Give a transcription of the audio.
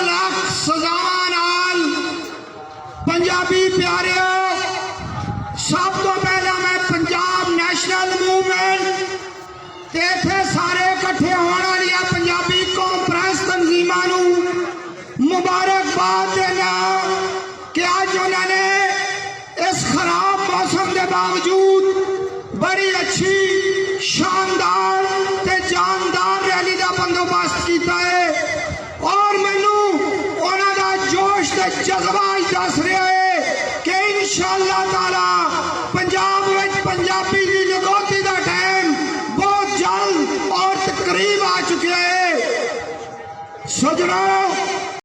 लख सजावां नाल पंजाबी प्यारिओ, सब तो पहला मैं पंजाब नैशनल मूवमेंट ते इत्थे सारे इकट्ठे होने वाली पंजाबी कौम प्रेस तंजीमां नूं मुबारकबाद देना कि अज उन्होंने इस खराब मौसम के बावजूद बड़ी अच्छी शानदार ते जानदार रैली का बंदोबस्त किया है और मैनू उन्हों का जोश ते जज्बा दस रहा है कि इंशाअल्लाह ताला